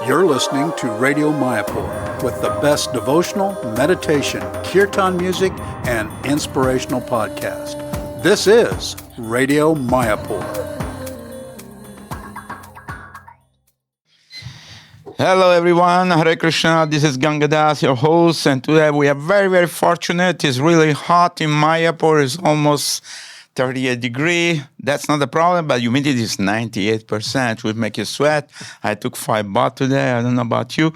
You're listening to Radio Mayapur with the best devotional, meditation, kirtan music, and inspirational podcast. This is Radio Mayapur. Hello everyone, Hare Krishna, this is Gangadas, your host, and today we are very, very fortunate. It's really hot in Mayapur, it's almost 38 degrees. That's not a problem, but humidity is 98%, which make you sweat. I took 5 baths today, I don't know about you.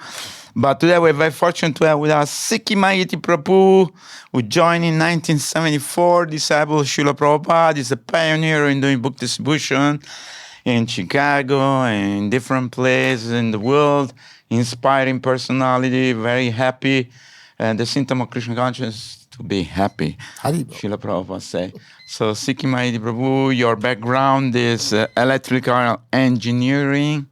But today we're very fortunate to have with us Sikhi Mahiti Prabhu, who joined in 1974, disciple of Srila Prabhupada. He's a pioneer in doing book distribution in Chicago and in different places in the world. Inspiring personality, very happy. And the symptom of Krishna Consciousness to be happy, Srila Prabhupada say. So Sikhi Mahiti Prabhu, your background is electrical engineering.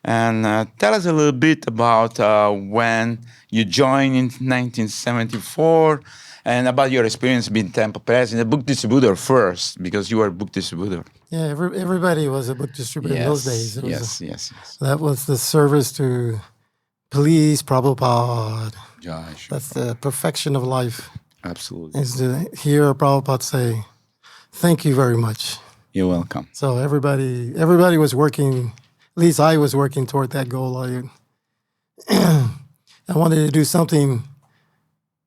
And tell us a little bit about when you joined in 1974 and about your experience being temple president, book distributor first, because you were a book distributor. Yeah, everybody was a book distributor in those days. Yes. That was the service to please Prabhupada. Josh. That's the perfection of life. Absolutely. Is to hear Prabhupada say, thank you very much. You're welcome. So everybody was working, at least I was working toward that goal. I wanted to do something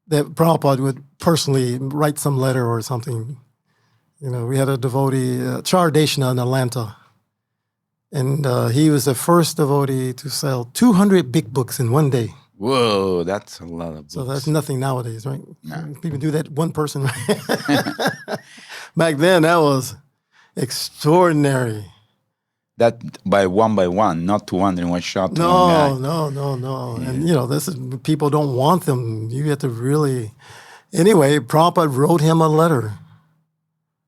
that Prabhupada would personally write some letter or something. You know, we had a devotee, Char Deshna in Atlanta, and he was the first devotee to sell 200 big books in one day. Whoa, that's a lot of books. So that's nothing nowadays, right? No. People do that one person. Back then, that was extraordinary. That by one, not 200 in one shot. No. Yeah. And, you know, this is, people don't want them. You have to really... Anyway, Prabhupada wrote him a letter.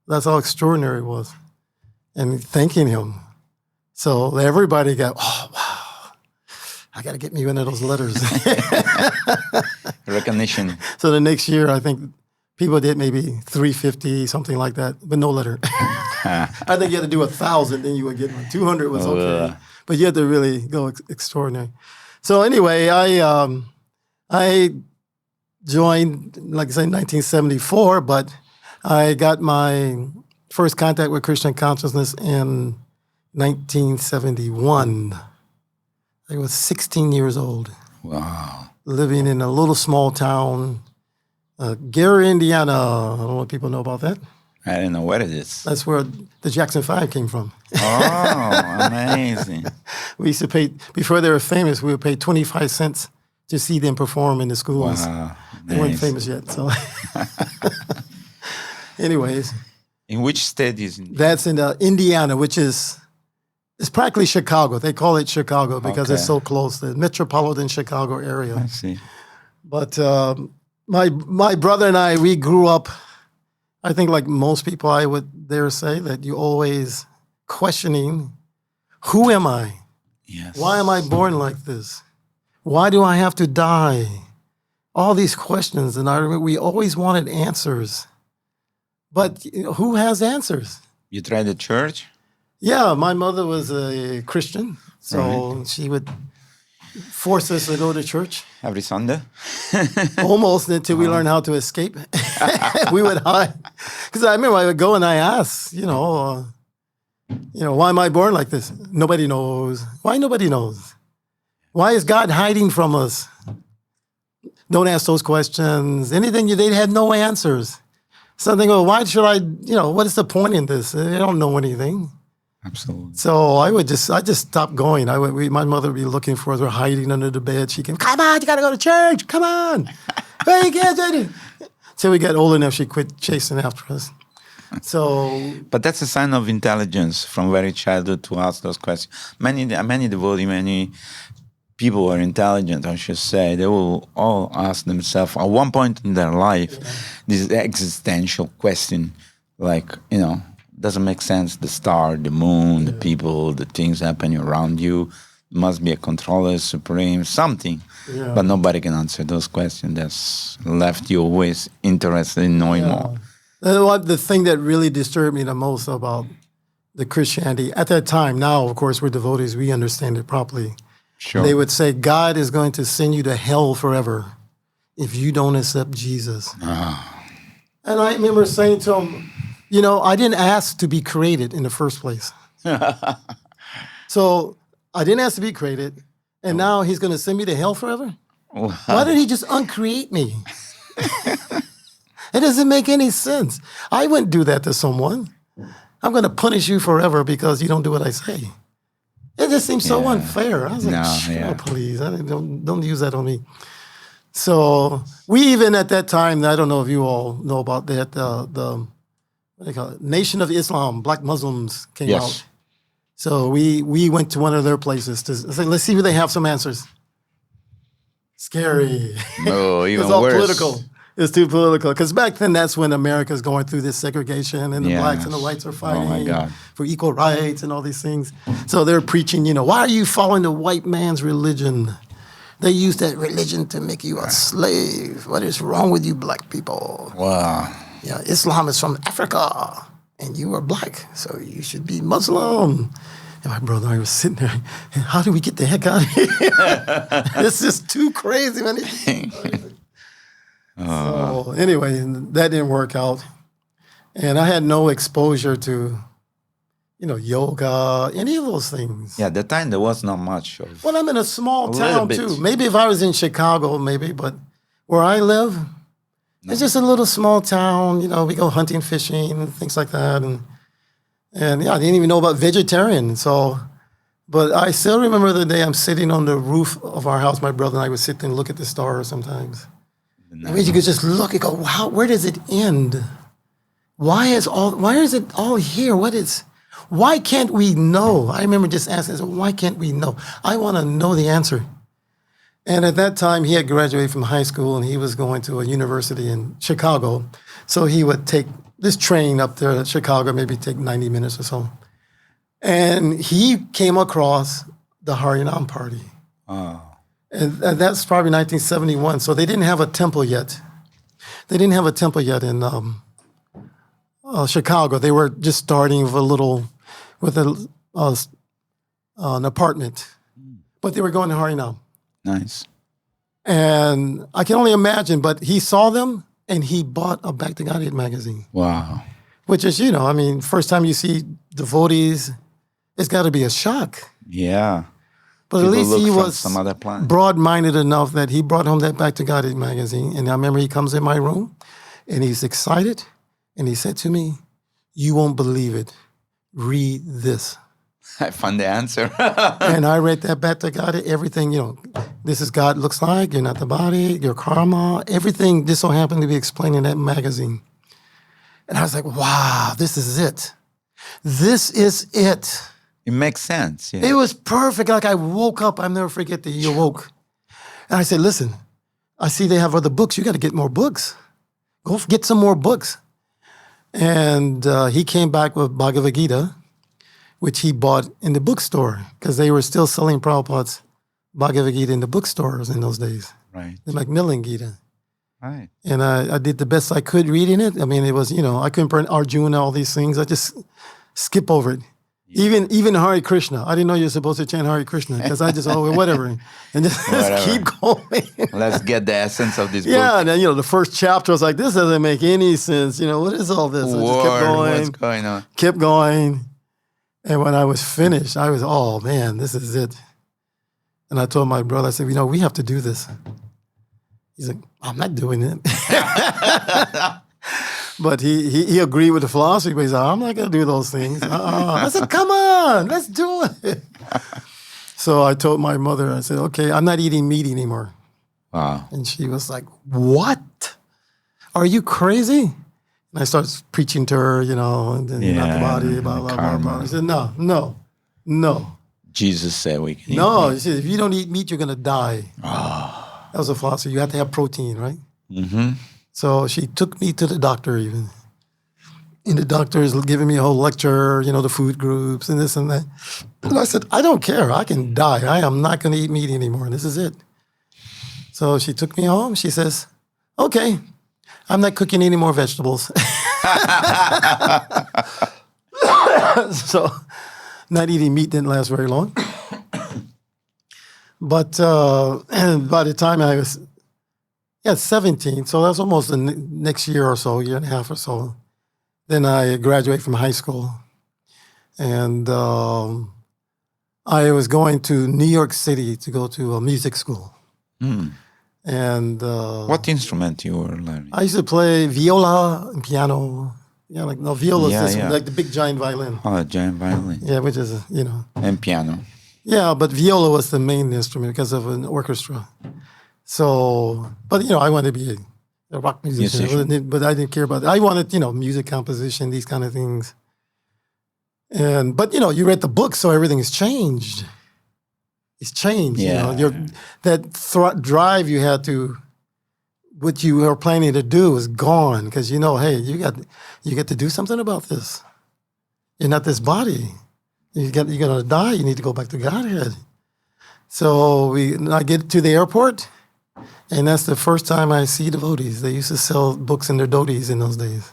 That's how extraordinary it was. And thanking him. So everybody got, oh, wow. I got to get me one of those letters. Recognition. So the next year, I think people did maybe 350, something like that, but no letter. I think you had to do 1,000, then you would get one. 200 was okay. But you had to really go extraordinary. So anyway, I joined, like I said, in 1974, but I got my first contact with Krishna Consciousness in 1971. I was 16 years old. Wow. Living in a little small town, Gary, Indiana. I don't know if people know about that. I don't know what it is. That's where the Jackson 5 came from. Oh, amazing. We used to pay, before they were famous, we would pay 25 cents to see them perform in the schools. Wow. They weren't famous yet, so. Anyways. In which state is it? That's in Indiana, which is, it's practically Chicago. They call it Chicago because it's so close, the metropolitan Chicago area. I see. But my brother and I, we grew up, I think like most people I would dare say, that you always questioning, who am I? Yes. Why am I born like this? Why do I have to die? All these questions, and we always wanted answers. But who has answers? You tried the church? Yeah, my mother was a Christian, so she would force us to go to church. Every Sunday? Almost until we learned how to escape. We would hide. Because I remember I would go and I asked, why am I born like this? Nobody knows. Why nobody knows? Why is God hiding from us? Don't ask those questions. They had no answers. So they go, why should I, what is the point in this? They don't know anything. Absolutely. So I just stopped going. My mother would be looking for us. We're hiding under the bed. She came, come on, you got to go to church. Come on. Hey, kids. Till we got old enough, she quit chasing after us. So, but that's a sign of intelligence from very childhood to ask those questions. Many devotees, many people who are intelligent, I should say, they will all ask themselves at one point in their life this existential question, like, doesn't make sense. The star, the moon, the people, the things happening around you. Must be a controller, supreme, something. Yeah. But nobody can answer those questions. That's left you always interested in knowing more. The thing that really disturbed me the most about the Christianity at that time, now, of course, we're devotees, we understand it properly. Sure. They would say, God is going to send you to hell forever if you don't accept Jesus. And I remember saying to him, I didn't ask to be created in the first place. So I didn't ask to be created, and now he's going to send me to hell forever? Why didn't he just uncreate me? It doesn't make any sense. I wouldn't do that to someone. I'm going to punish you forever because you don't do what I say. It just seems so unfair. I was like, please, don't use that on me. So we even at that time, I don't know if you all know about that, the what do they call it? Nation of Islam, Black Muslims came out. So we went to one of their places to say, let's see if they have some answers. Scary. No, even it's all worse. political. It's too political. Because back then, that's when America's going through this segregation and the blacks and the whites are fighting for equal rights and all these things. So they're preaching, why are you following the white man's religion? They use that religion to make you a slave. What is wrong with you black people? Wow. Yeah, Islam is from Africa, and you are black, so you should be Muslim. And my brother and I was sitting there, how do we get the heck out of here? This is too crazy, man. So anyway, that didn't work out. And I had no exposure to, yoga, any of those things. Yeah, at the time there was not much of. Well, I'm in a small town too. Maybe if I was in Chicago, maybe, but where I live, it's just a little small town. We go hunting, fishing, things like that. And I didn't even know about vegetarian. So, but I still remember the day I'm sitting on the roof of our house. My brother and I would sit and look at the stars sometimes. I mean, you could just look and go, wow, where does it end? Why is it all here? Why can't we know? I remember just asking, why can't we know? I want to know the answer. And at that time, he had graduated from high school and he was going to a university in Chicago. So he would take this train up there to Chicago, maybe take 90 minutes or so. And he came across the Harinam party. Oh. And that's probably 1971. So they didn't have a temple yet. They didn't have a temple yet in Chicago. They were just starting with an apartment. But they were going to Harinam. Nice. And I can only imagine, but he saw them and he bought a Back to Godhead magazine. Wow. Which is, first time you see devotees, it's got to be a shock. Yeah. But People at least he was some other planet. broad-minded enough that he brought home that Back to Godhead magazine. And I remember he comes in my room and he's excited. And he said to me, you won't believe it. Read this. I found the answer. And I read that Back to Godhead, everything, this is God looks like, you're not the body, your karma, everything just so happened to be explained in that magazine. And I was like, wow, this is it. This is it. It makes sense. Yeah. It was perfect. Like I woke up, I'll never forget that he awoke. And I said, listen, I see they have other books. You got to get more books. Go get some more books. And he came back with Bhagavad Gita, which he bought in the bookstore because they were still selling Prabhupada's Bhagavad Gita in the bookstores in those days. Right. The Macmillan Gita. Right. And I did the best I could reading it. I mean, it was, I couldn't burn Arjuna, all these things. I just skip over it. Yeah. Even Hare Krishna. I didn't know you were supposed to chant Hare Krishna because I just, whatever. And just keep going. Let's get the essence of this book. Yeah, and then, the first chapter was like, this doesn't make any sense. What is all this? I just kept going. What's going on? Kept going. And when I was finished, I was, oh, man, this is it. And I told my brother, I said, we have to do this. He's like, I'm not doing it. But he agreed with the philosophy, but he's like, I'm not going to do those things. I said, come on, let's do it. So I told my mother, I said, okay, I'm not eating meat anymore. Wow. And she was like, what? Are you crazy? And I started preaching to her, and then not the body, blah, blah, blah, blah. I said, no. Jesus said we can eat No, meat. he said, if you don't eat meat, you're going to die. Oh. That was a philosophy. You have to have protein, right? Mm-hmm. So she took me to the doctor even. And the doctor is giving me a whole lecture, the food groups and this and that. And I said, I don't care. I can die. I am not going to eat meat anymore. This is it. So she took me home. She says, okay, I'm not cooking any more vegetables. So not eating meat didn't last very long. But and by the time I was 17, so that's almost the next year or so, year and a half or so. Then I graduated from high school, and I was going to New York City to go to a music school. And What instrument you were learning? I used to play viola and piano. Yeah, like no viola is Yeah. like the big giant violin. Oh, giant violin. Yeah, which is And piano. Yeah, but viola was the main instrument because of an orchestra. So, but I wanted to be a rock musician, but I didn't care about it. I wanted, music composition, these kind of things. But you read the book, so everything has changed. It's changed. Yeah. That drive you had to, what you were planning to do is gone because hey, you get to do something about this. You're not this body. You're gonna die. You need to go back to Godhead. So I get to the airport, and that's the first time I see devotees. They used to sell books in their dotis in those days,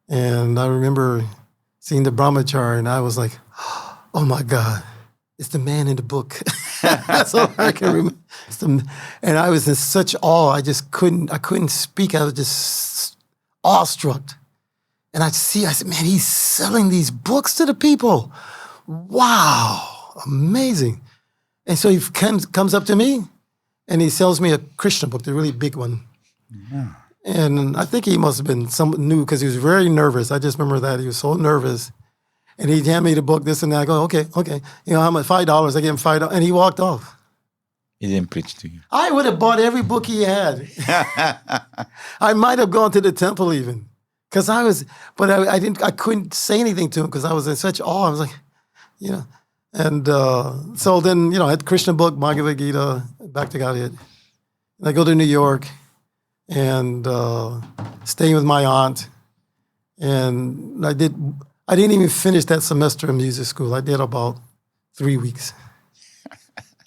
and I remember seeing the brahmachari, and I was like, "Oh my God, it's the man in the book." That's all I can remember. And I was in such awe. I couldn't speak. I was just awestruck. And I said, man, he's selling these books to the people. Wow, amazing. And so he comes up to me, and he sells me a Krishna book, the really big one. Yeah. And I think he must have been new because he was very nervous. I just remember that. He was so nervous. And he'd hand me the book, this and that. I go, okay. How much? $5. I give him $5. And he walked off. He didn't preach to you. I would have bought every book he had. I might have gone to the temple even. Because I couldn't say anything to him because I was in such awe. I was like, And so then, I had Krishna book, Bhagavad Gita, back to Godhead. And I go to New York and staying with my aunt. And I didn't even finish that semester in music school. I did about 3 weeks.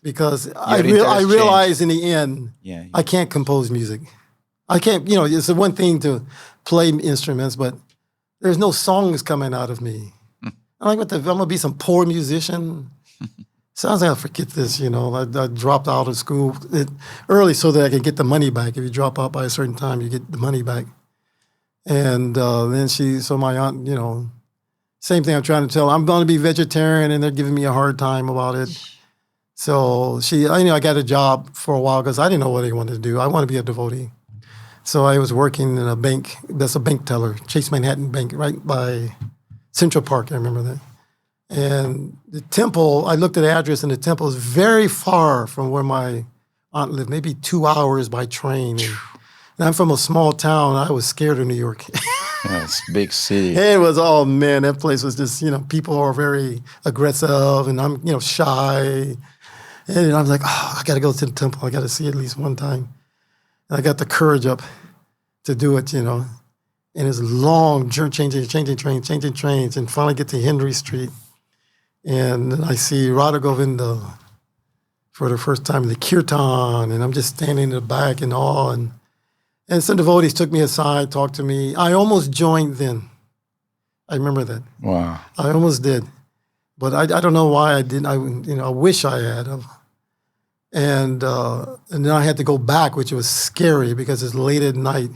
Because I realized in the end, I can't compose music. I can't, it's the one thing to play instruments, but there's no songs coming out of me. I'm like, I'm going to be some poor musician? Sounds like I'll forget this, I dropped out of school early so that I could get the money back. If you drop out by a certain time, you get the money back. And then my aunt, same thing I'm trying to tell her. I'm going to be vegetarian, and they're giving me a hard time about it. So I got a job for a while because I didn't know what I wanted to do. I want to be a devotee. So I was working in a bank. That's a bank teller, Chase Manhattan Bank, right by Central Park. I remember that. And the temple, I looked at the address, and the temple is very far from where my aunt lived, maybe 2 hours by train. And I'm from a small town. I was scared of New York. It's a big city. It was, that place was just, people are very aggressive, and I'm, shy. And I was like, I got to go to the temple. I got to see it at least one time. And I got the courage up to do it, And it's long journey, changing trains, and finally get to Henry Street. And I see Radha Govinda for the first time in the kirtan, and I'm just standing in the back in awe. And some devotees took me aside, talked to me. I almost joined then. I remember that. Wow. I almost did. But I don't know why I didn't. I wish I had. And then I had to go back, which was scary because it's late at night.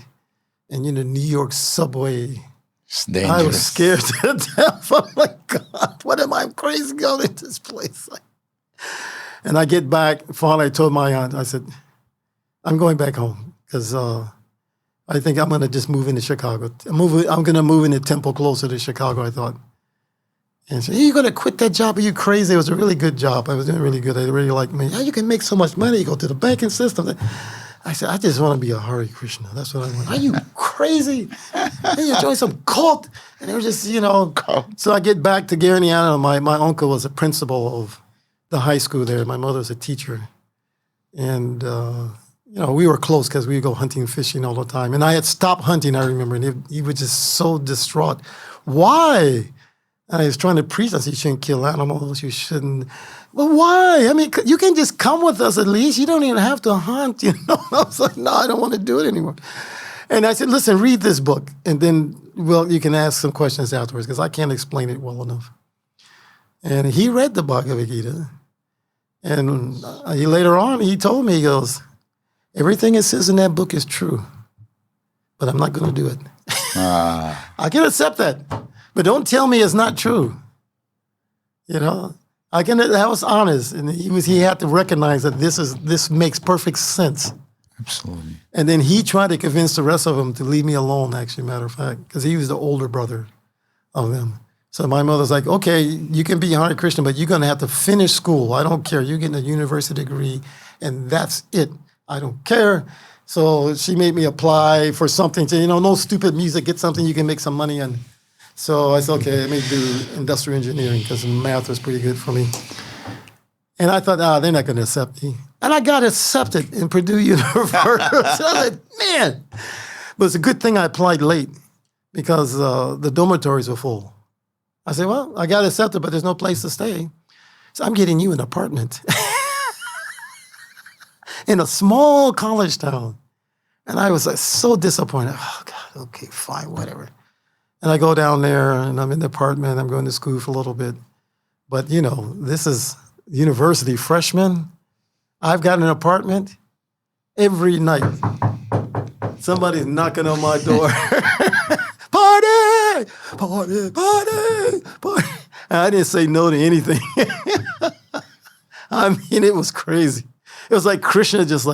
And, New York subway. It's dangerous. I was scared to death. I'm like, God, what am I crazy going to this place? And I get back. Finally, I told my aunt, I said, I'm going back home because I think I'm going to just move into Chicago. I'm going to move into Temple closer to Chicago, I thought. And she said, you're going to quit that job? Are you crazy? It was a really good job. I was doing really good. They really liked me. You can make so much money. You go to the banking system. I said, I just want to be a Hare Krishna. That's what I want. Are you crazy? Hey, you join some cult. And they were just, So I get back to Gary, Indiana. My uncle was a principal of the high school there. My mother was a teacher. And, we were close because we would go hunting, fishing all the time. And I had stopped hunting, I remember. And he was just so distraught. Why? And I was trying to preach. I said, you shouldn't kill animals. You shouldn't. Well, why? I mean, you can just come with us at least. You don't even have to hunt, I was like, no, I don't want to do it anymore. And I said, listen, read this book. And then, you can ask some questions afterwards because I can't explain it well enough. And he read the Bhagavad Gita. And later on, he told me, he goes, everything it says in that book is true, but I'm not going to do it. I can accept that, but don't tell me it's not true. I was honest, and he had to recognize that this makes perfect sense. Absolutely. And then he tried to convince the rest of them to leave me alone, actually, matter of fact, because he was the older brother of them. So my mother's like, okay, you can be Hare Krishna, but you're going to have to finish school. I don't care. You're getting a university degree, and that's it. I don't care. So she made me apply for something to, no stupid music, get something you can make some money on. So I said, okay, let me do industrial engineering because math was pretty good for me. And I thought, they're not going to accept me. And I got accepted in Purdue University. So I was like, man. But it's a good thing I applied late because the dormitories were full. I said, well, I got accepted, but there's no place to stay. So I'm getting you an apartment in a small college town. And I was so disappointed. Oh, God, okay, fine, whatever. And I go down there, and I'm in the apartment. I'm going to school for a little bit. But, this is university freshman. I've got an apartment every night. Somebody's knocking on my door. Party! Party! Party! Party! And I didn't say no to anything. I mean, it was crazy. It was like Krishna just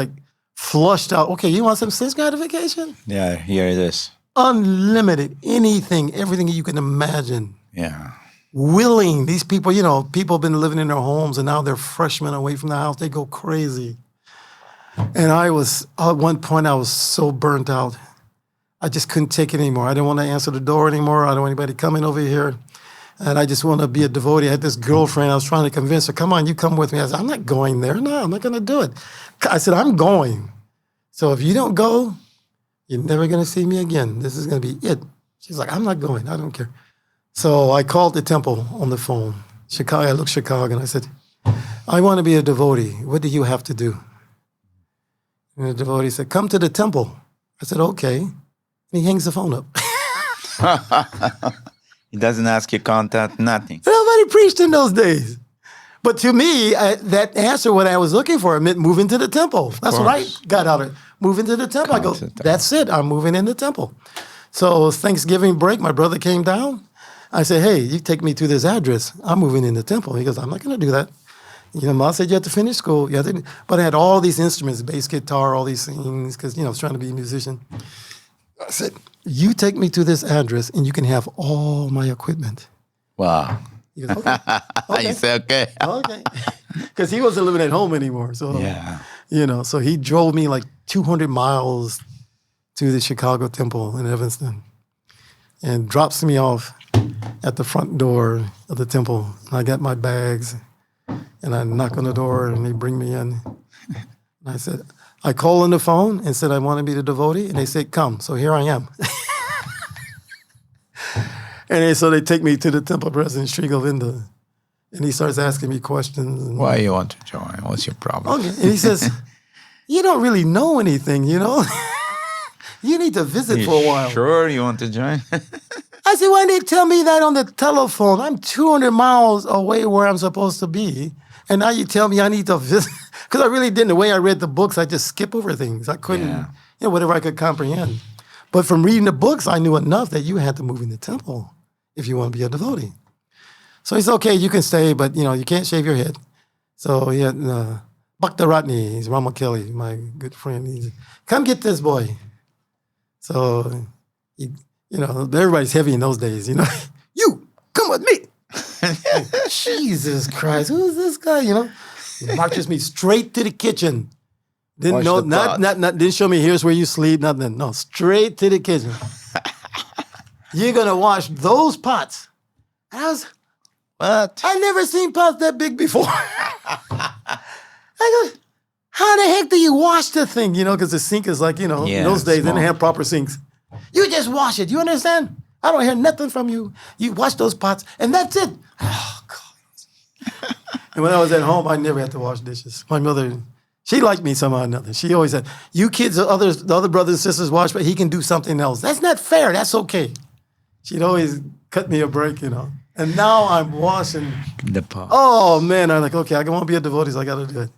flushed out. Okay, you want some sense gratification? Yeah, here it is. Unlimited, anything, everything you can imagine. Yeah. Willing. These people, people have been living in their homes and now they're freshmen away from the house. They go crazy. And at one point, I was so burnt out. I just couldn't take it anymore. I didn't want to answer the door anymore. I don't want anybody coming over here. And I just want to be a devotee. I had this girlfriend. I was trying to convince her, come on, you come with me. I said, I'm not going there. No, I'm not going to do it. I said, I'm going. So if you don't go, you're never going to see me again. This is going to be it. She's like, I'm not going. I don't care. So I called the temple on the phone. Chicago. I looked Chicago and I said, I want to be a devotee. What do you have to do? And the devotee said, come to the temple. I said, okay. And he hangs the phone up. He doesn't ask you contact, nothing. Nobody preached in those days. But to me, that answer, what I was looking for, meant move into the temple. That's what I got out of it. Move into the temple. I go, that's it. I'm moving in the temple. So Thanksgiving break, my brother came down. I said, hey, you take me to this address. I'm moving in the temple. He goes, I'm not going to do that. Mom said you have to finish school. But I had all these instruments, bass guitar, all these things, because, I was trying to be a musician. I said, you take me to this address and you can have all my equipment. Wow. He goes, okay. You say, okay. Okay. Because he wasn't living at home anymore. So, so he drove me 200 miles to the Chicago temple in Evanston and drops me off at the front door of the temple. I got my bags and I knock on the door and they bring me in. And I said, I called on the phone and said I want to be the devotee. And they said, come. So here I am. So they take me to the temple president, Sri Govinda. And he starts asking me questions. And, why you want to join? What's your problem? Okay. And he says, you don't really know anything, You need to visit for a while. Sure you want to join? I said, why didn't they tell me that on the telephone? I'm 200 miles away where I'm supposed to be. And now you tell me I need to visit. Because I really didn't. The way I read the books, I just skip over things. I couldn't, whatever I could comprehend. But from reading the books, I knew enough that you had to move in the temple if you want to be a devotee. So he said, okay, you can stay, but, you can't shave your head. So he had Bhaktivedanta, he's Rama Kelly, my good friend. He said, come get this boy. So, everybody's heavy in those days, You, come with me. Jesus Christ, who's this guy, He marches me straight to the kitchen. Didn't didn't show me here's where you sleep, nothing. No, straight to the kitchen. You're gonna wash those pots. What? I never seen pots that big before. I go, how the heck do you wash the thing? Because the sink is in those days, they didn't have proper sinks. You just wash it. You understand? I don't hear nothing from you. You wash those pots, and that's it. Oh, God. And when I was at home, I never had to wash dishes. My mother, she liked me somehow or another. She always said, you kids, the other brothers and sisters wash, but he can do something else. That's not fair. That's okay. She'd always cut me a break, And And now I'm washing. The pot. Oh, man. I'm like, okay, I want to be a devotee, so I got to do it.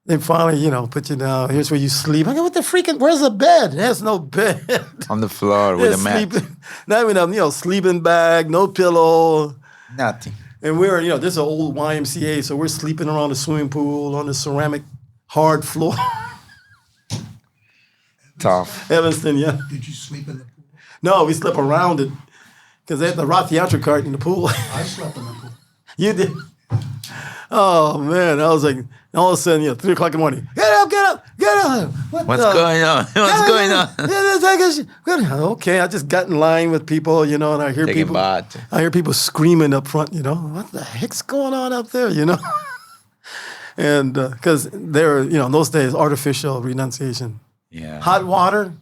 Then finally, put you down. Here's where you sleep. I go, what the freaking, where's the bed? There's no bed. On the floor with a mat. Not even sleeping bag, no pillow. Nothing. And we're, this is an old YMCA, so we're sleeping around the swimming pool on the ceramic hard floor. Tough. Evanston, yeah. Did you sleep in the pool? No, we slept around it because they had the Rath theatric cart in the pool. I slept in the pool. You did? Oh, man. I was like, all of a sudden, 3 o'clock in the morning. Get up. What's going on? What's going on? Okay, I just got in line with people, and I hear Taking people. bath. I hear people screaming up front, what the heck's going on up there, And because they're, in those days, artificial renunciation. Yeah. Hot water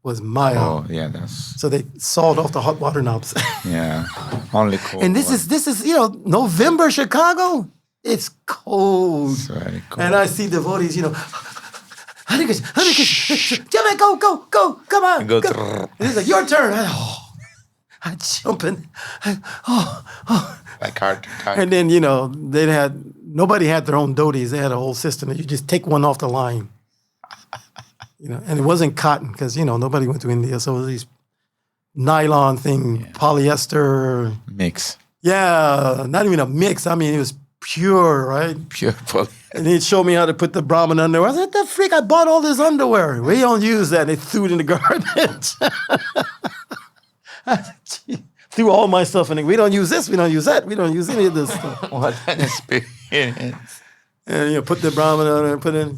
was Maya. Oh, yeah, that's... So they sawed off the hot water knobs. Yeah. Only cold. And this is November Chicago. It's cold. It's very cold. And I see devotees, Hare Krishna, Jimmy, go, come on. Go. And he's like, your turn. I jump in. Like hard. And then, nobody had their own devotees. They had a whole system that you just take one off the line. And it wasn't cotton because, nobody went to India. So it was these nylon thing, polyester. Mix. Yeah, not even a mix. I mean, it was pure, right? Pure polyester. And he'd show me how to put the Brahmin underwear. I said, what the freak? I bought all this underwear. We don't use that. And they threw it in the garbage. Threw all my stuff in it. We don't use this. We don't use that. We don't use any of this stuff. What an experience. And, put the Brahmin underwear,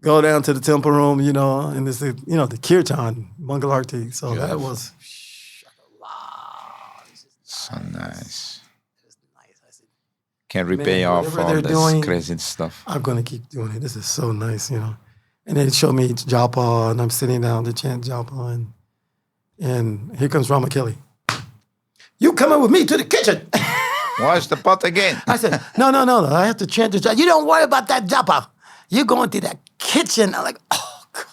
go down to the temple room, and it's, the kirtan, Mangal Arti. So that was... So nice. Can repay off all this crazy stuff. I'm going to keep doing it. This is so nice, And then it showed me japa, and I'm sitting down to chant japa, and here comes Ramakeli. You coming with me to the kitchen? Wash the pot again. I said, no. I have to chant the japa. You don't worry about that japa. You're going to that kitchen. I'm like, oh, God.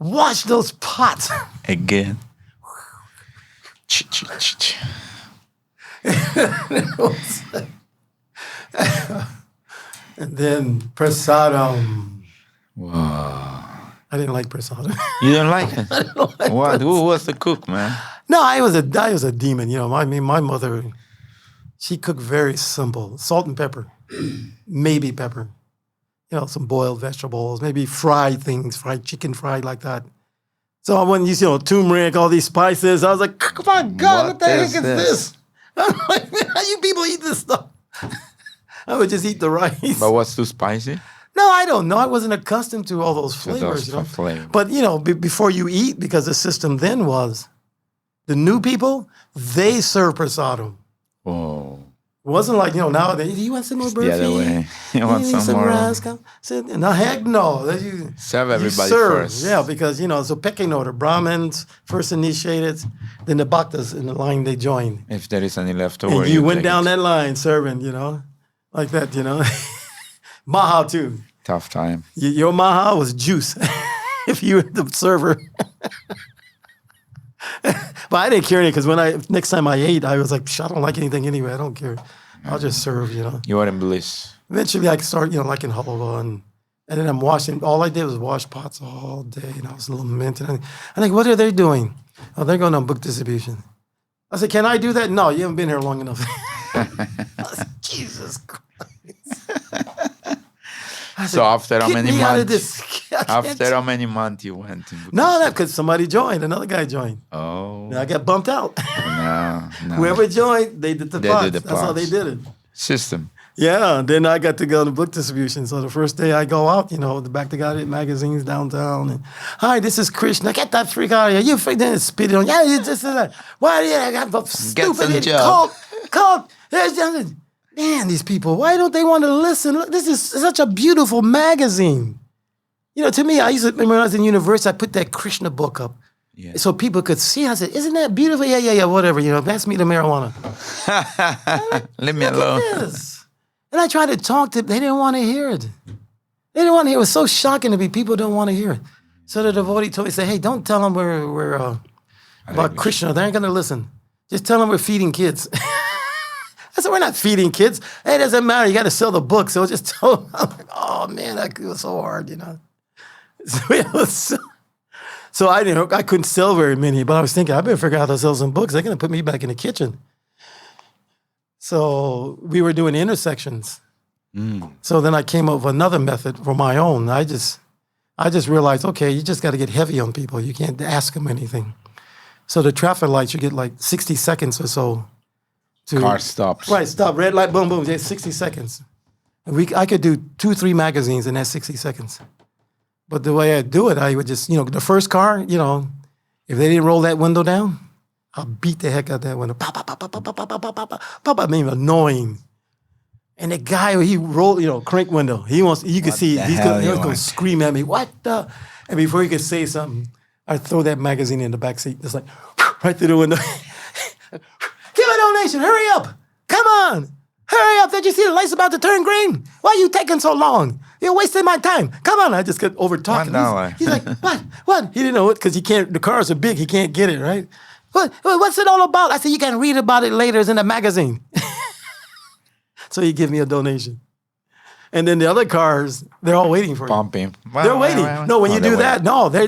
Wash those pots. Again. And then prasadam. Wow. I didn't like prasadam. You didn't like it? I didn't like What? Who was the cook, man? No, I was a demon. My mother, she cooked very simple. Salt and pepper, maybe pepper. Some boiled vegetables, maybe fried things, fried chicken, fried like that. So when you see turmeric, all these spices, I was like, come on, God, what the heck is this? I'm like, man, how you people eat this stuff? I would just eat the rice. But what's too spicy? No, I don't know. I wasn't accustomed to all those flavors. Flavors. But, before you eat, because the system then was, the new people, they serve prasadam. Oh. It wasn't like, nowadays, you want some more burfi? The other way. You want some more? Rice? No, heck no. Serve everybody first. Yeah, because, it's a pecking order. Brahmins, first initiated, then the bhaktas in the line they join. If there is any leftover, and you went down that line serving, like that, Maha too. Tough time. Your maha was juice if you were the server. But I didn't care any because next time I ate, I was like, I don't like anything anyway. I don't care. I'll just serve, You are in bliss. Eventually, I start, like in halwa, and then I'm washing. All I did was wash pots all day, and I was lamenting. I'm like, what are they doing? Oh, they're going on book distribution. I said, can I do that? No, you haven't been here long enough. I said, Jesus Christ. So after how many months? After how many months you went? No, because somebody joined. Another guy joined. Oh. Then I got bumped out. No. Whoever joined, they did the pots. That's how they did it. System. Yeah, then I got to go to book distribution. So the first day I go out, the back to God magazines downtown. And, hi, this is Krishna. Get that freak out of here. You freak, then spit it on. Yeah, you just that. Why do you got stupid cult? Man, these people, why don't they want to listen? Look, this is such a beautiful magazine. To me, I used to, when I was in university, I put that Krishna book up. Yeah. So people could see. I said, isn't that beautiful? Yeah, whatever. Pass me the marijuana. Leave me alone. And I tried to talk to them. They didn't want to hear it. They didn't want to hear it. It was so shocking to me. People don't want to hear it. So the devotee told me, say, hey, don't tell them we're about Krishna. They ain't going to listen. Just tell them we're feeding kids. I said, we're not feeding kids. Hey, it doesn't matter. You got to sell the book. So just tell them. I'm like, oh, man, that was so hard, So I couldn't sell very many, but I was thinking, I better figure out how to sell some books. They're going to put me back in the kitchen. So we were doing intersections. So then I came up with another method for my own. I just realized, okay, you just got to get heavy on people. You can't ask them anything. So the traffic lights, you get like 60 seconds or so. Car stops. Right, stop, red light, boom, boom, yeah, 60 seconds. I could do 2-3 magazines in that 60 seconds. But the way I do it, I would just, the first car, if they didn't roll that window down, I'll beat the heck out that window. Pop, pop, pop, pop, pop, pop, pop, pop, pop, pop, I mean, annoying. And the guy, he rolled, crank window. You could see, he's going to scream at me, what the? And before he could say something, I'd throw that magazine in the back seat, just like, right through the window. Give a donation, hurry up. Come on. Hurry up. Did you see the light's about to turn green? Why are you taking so long? You're wasting my time. Come on. I just got over talking. He's like, what? He didn't know it because the cars are big. He can't get it, right? What's it all about? I said, you can read about it later. It's in the magazine. So he gave me a donation. And then the other cars, they're all waiting for you. Pumping. They're waiting. No, when you do that,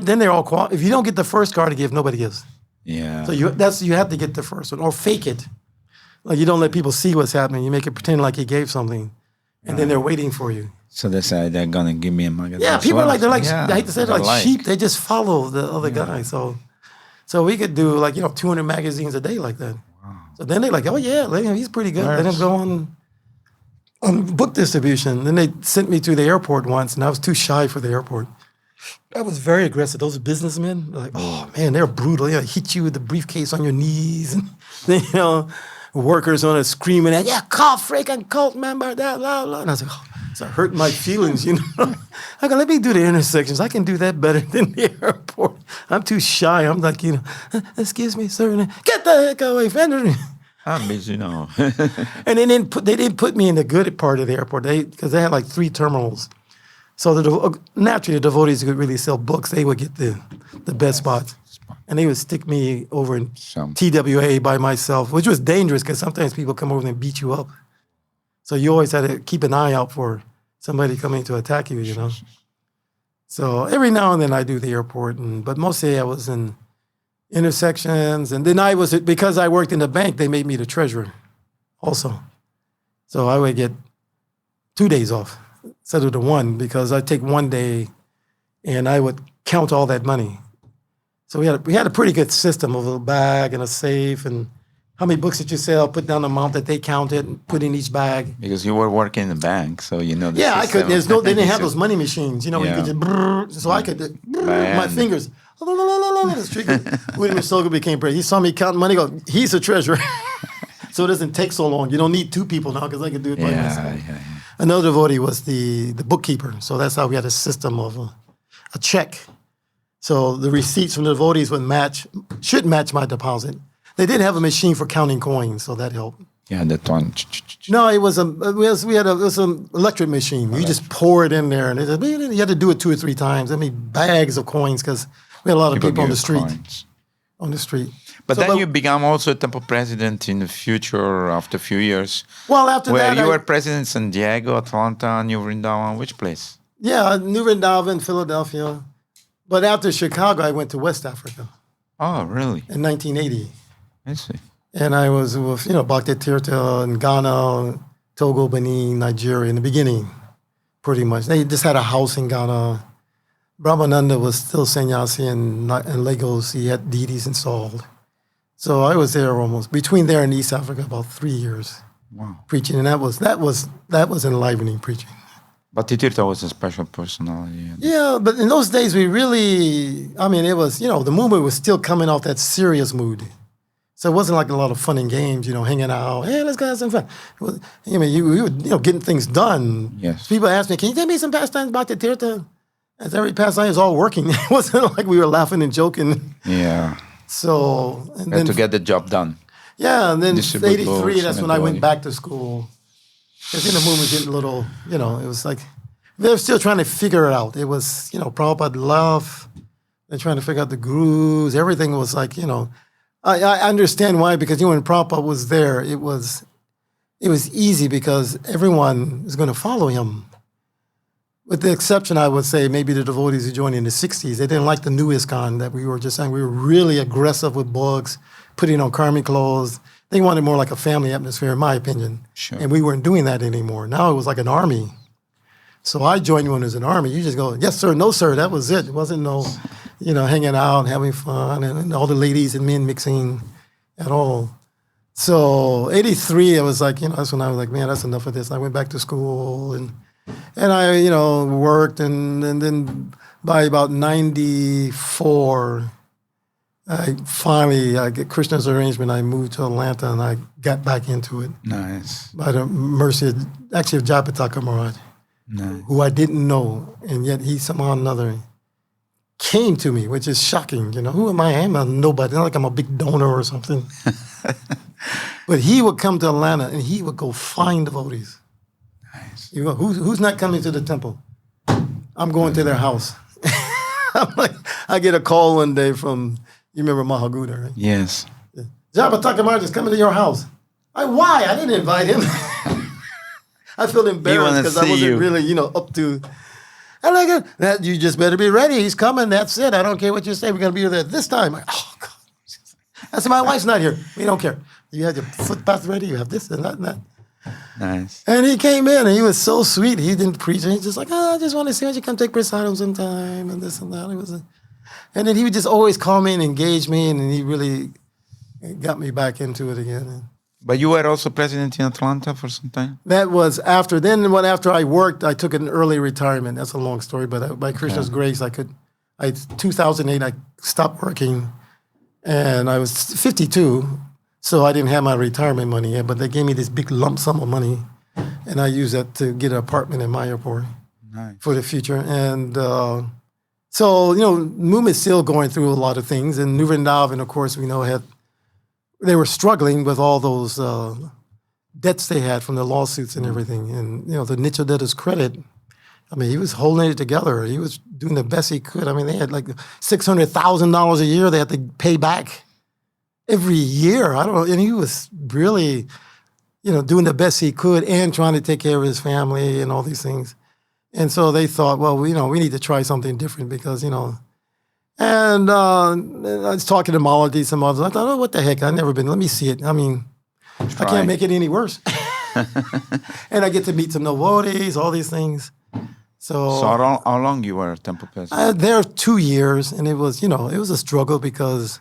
then they're all if you don't get the first car to give, nobody gives. Yeah. So you have to get the first one or fake it. Like you don't let people see what's happening. You make it pretend like you gave something, and then they're waiting for you. So they say they're gonna give me a magazine. Yeah, people are like I hate to say it, like sheep. They just follow the other guy. So we could do 200 magazines a day like that. Wow. So then they're like, oh yeah, he's pretty good. Let him go on book distribution. Then they sent me to the airport once, and I was too shy for the airport. I was very aggressive. Those businessmen, they're like, oh man, they're brutal. They hit you with the briefcase on your knees, and then, workers on it screaming at, freaking cult member, blah, blah, blah. And I was like, so it hurt my feelings, I go, let me do the intersections. I can do that better than the airport. I'm too shy. I'm like, excuse me, sir. Get the heck away from me. I'm busy, And they didn't put me in the good part of the airport because they had like 3 terminals. So naturally, the devotees who could really sell books, they would get the best spots. And they would stick me over in TWA by myself, which was dangerous because sometimes people come over and beat you up. So you always had to keep an eye out for somebody coming to attack you, So every now and then I do the airport, but mostly I was in intersections. And then because I worked in the bank, they made me the treasurer also. So I would get 2 days off instead of the 1 because I'd take 1 day and I would count all that money. So we had a pretty good system of a bag and a safe and how many books did you sell, put down the amount that they counted and put in each bag. Because you were working in the bank, so the I could. They didn't have those money machines, where you could just so I could my fingers. William Soga became president. He saw me counting money, go, he's a treasurer. So it doesn't take so long. You don't need 2 people now because I can do it by myself. Yeah. Another devotee was the bookkeeper. So that's how we had a system of a check. So the receipts from the devotees should match my deposit. They did have a machine for counting coins, so that helped. Yeah, that one. No, it was an electric machine. You just pour it in there, and you had to do it 2 or 3 times. I mean, bags of coins because we had a lot of people on the street. On the street. But then you become also a temple president in the future after a few years. Well, after that, you were president in San Diego, Atlanta, New Vrindavan. Which place? Yeah, New Vrindavan, Philadelphia. But after Chicago, I went to West Africa. Oh, really? In 1980. I see. And I was with, Bhaktivedanta in Ghana, Togo, Benin, Nigeria in the beginning, pretty much. They just had a house in Ghana. Brahmananda was still sannyasi in Lagos. He had deities installed. So I was there almost, between there and East Africa, about 3 years. Wow. Preaching. And that was enlivening preaching. But Titirtha was a special personality. Yeah, but in those days, it was, the movement was still coming off that serious mood. So it wasn't like a lot of fun and games, hanging out. Hey, let's go have some fun. We were, getting things done. Yes. People asked me, can you tell me some pastimes about the Tirtha? As every pastime is all working. It wasn't like we were laughing and joking. Yeah. So. And then, to get the job done. Yeah, and then 83, that's when I went back to school. Because the movement was getting a little, it was like, they were still trying to figure it out. It was, Prabhupada love. They're trying to figure out the grooves. Everything was like, I understand why, because when Prabhupada was there, it was easy because everyone is going to follow him. With the exception, I would say, maybe the devotees who joined in the 60s. They didn't like the new iskcon that we were just saying. We were really aggressive with books, putting on karmic clothes. They wanted more like a family atmosphere, in my opinion. Sure. And we weren't doing that anymore. Now it was like an army. So I joined when it was an army. You just go, yes, sir, no, sir. That was it. It wasn't no, hanging out and having fun and all the ladies and men mixing at all. So 83, I was like, that's when I was like, man, that's enough of this. I went back to school and I, worked. And then by about 94, I get Krishna's arrangement. I moved to Atlanta and I got back into it. Nice. By the mercy of Japataka Maharaj. Nice. Who I didn't know, and yet he somehow or another came to me, which is shocking. Who am I? I'm a nobody. Not like I'm a big donor or something. But he would come to Atlanta, and he would go find devotees. Nice. You go, who's not coming to the temple? I'm going to their house. I'm like, I get a call one day from, you remember Mahaguda, right? Yes. Jabataka Maharaj is coming to your house. Why? I didn't invite him. I feel embarrassed because I wasn't really, up to. And I go, that you just better be ready. He's coming. That's it. I don't care what you say. We're going to be there this time. Oh, God. I said, my wife's not here. We don't care. You have your footpath ready. You have this and that and that. Nice. And he came in and he was so sweet. He didn't preach. He's just like, I just want to see you come take prasadam sometime and this and that. And then he would just always call me and engage me. And he really got me back into it again. But you were also president in Atlanta for some time? That was after. Then after I worked, I took an early retirement. That's a long story, but by Krishna's grace, 2008, I stopped working, and I was 52, so I didn't have my retirement money yet, but they gave me this big lump sum of money, and I used that to get an apartment in Mayapur for the future. And so, movement's still going through a lot of things, and New Vrindavan, of course, we know they were struggling with all those debts they had from the lawsuits and everything. And, the Nityadatta's credit, he was holding it together. He was doing the best he could. They had like $600,000 a year they had to pay back every year. And he was really, doing the best he could and trying to take care of his family and all these things. And so they thought, well, we need to try something different because, And I was talking to Malaji, some others. I thought, what the heck? I've never been. Let me see it. I can't make it any worse. And I get to meet some devotees, all these things. So how long you were temple president? There 2 years, and it was, it was a struggle because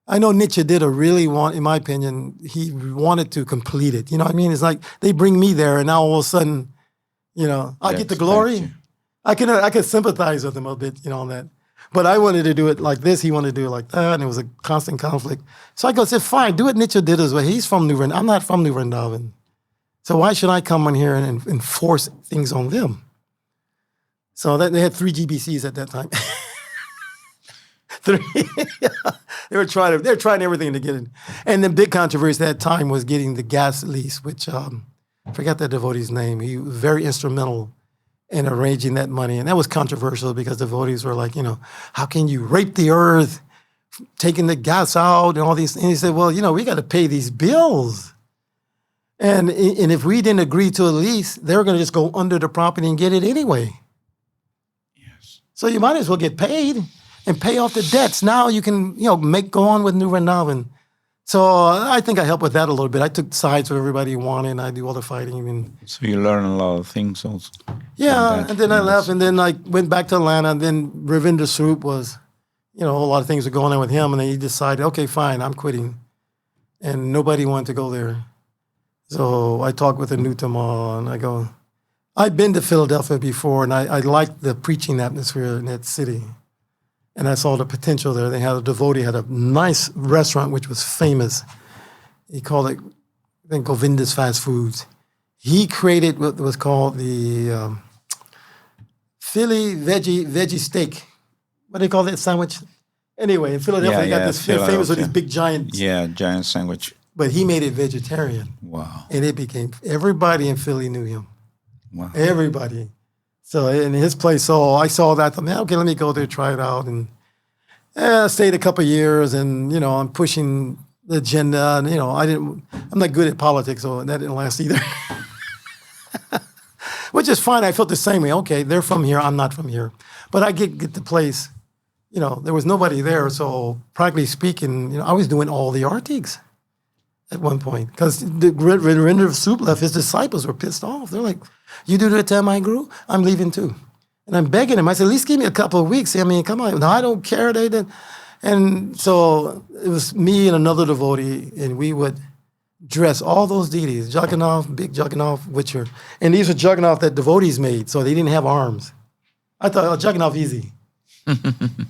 I know Nityadatta really in my opinion, he wanted to complete it. It's like they bring me there, and now all of a sudden, I get the glory. I can sympathize with him a bit, on that. But I wanted to do it like this. He wanted to do it like that. And it was a constant conflict. So I said, fine, do it Nityadatta's way. He's from New Vrindavan. I'm not from New Vrindavan. So why should I come in here and enforce things on them? So they had 3 GBCs at that time. 3. They're trying everything to get it. And the big controversy at that time was getting the gas lease, which I forgot that devotee's name. He was very instrumental in arranging that money. And that was controversial because devotees were like, how can you rape the earth, taking the gas out and all these things? And he said, well, we got to pay these bills. And if we didn't agree to a lease, they were going to just go under the property and get it anyway. Yes. So you might as well get paid and pay off the debts. Now you can, go on with New Vrindavan. So I think I helped with that a little bit. I took sides with everybody wanted, and I do all the fighting. So you learn a lot of things also. Yeah, and then I left, and then I went back to Atlanta, and then Ravindra Swarup was, a lot of things were going on with him, and then he decided, okay, fine, I'm quitting. And nobody wanted to go there. So I talked with Anutama, and I go, I've been to Philadelphia before, and I liked the preaching atmosphere in that city. And I saw the potential there. They had a devotee, had a nice restaurant, which was famous. He called it, I think, Govinda's Fast Foods. He created what was called the Philly veggie steak. What do they call that sandwich? Anyway, in Philadelphia, they got this famous with these big giant. Yeah, giant sandwich. But he made it vegetarian. Wow. And it became, everybody in Philly knew him. Wow. Everybody. So in his place, so I saw that. I thought, okay, let me go there, try it out. And I stayed a couple of years, and I'm pushing the agenda, and I'm not good at politics, so that didn't last either. Which is fine. I felt the same way. Okay, they're from here. I'm not from here, but I get the place. There was nobody there, so practically speaking, I was doing all the artiques at one point because the Narendra Soup left. His disciples were pissed off. They're like, "You do that to my guru? I'm leaving too." And I'm begging him. I said, "At least give me a couple of weeks." I mean, come on. No, I don't care. They did. And so it was me and another devotee, and we would dress all those deities, Jagannath, big Jagannath, and these were Jagannath that devotees made, so they didn't have arms. I thought, Jagannath easy.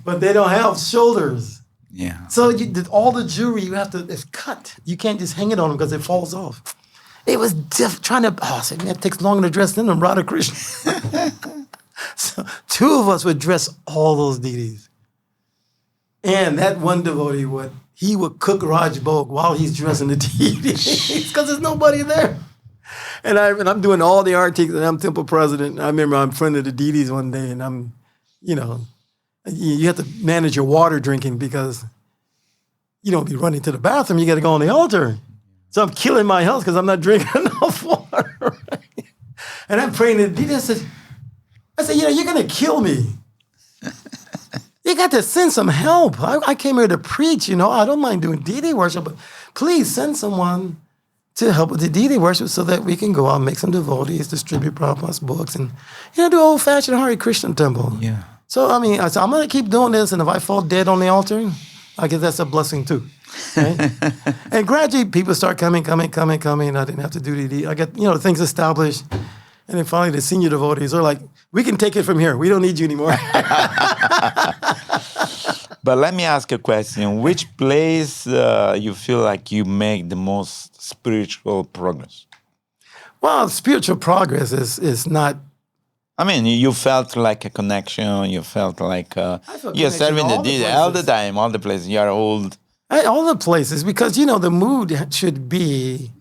But they don't have shoulders. Yeah. So all the jewelry it's cut. You can't just hang it on them because it falls off. It was trying to, I said, man, it takes longer to dress than Radha Krishna. So two of us would dress all those deities. And that one devotee would cook Raj Bhog while he's dressing the deities because there's nobody there. And I'm doing all the articles, and I'm temple president. I remember I'm in front of the deities one day, and I'm, you have to manage your water drinking because you don't be running to the bathroom. You got to go on the altar. So I'm killing my health because I'm not drinking enough water. Right? And I'm praying to the deities. I said, you're going to kill me. You got to send some help. I came here to preach, I don't mind doing deity worship, but please send someone to help with the deity worship so that we can go out and make some devotees, distribute Prabhupada's books, and, do old-fashioned Hare Krishna temple. Yeah. So, I said, I'm going to keep doing this, and if I fall dead on the altar, I guess that's a blessing too. Right? And gradually, people start coming, and I didn't have to do the I got, things established. And then finally, the senior devotees are like, we can take it from here. We don't need you anymore. But let me ask a question. Which place you feel like you make the most spiritual progress? Well, spiritual progress is not... I mean, you felt like a connection. You felt like you're serving the deity all the time, all the places. You're old. All the places, because, the mood should be...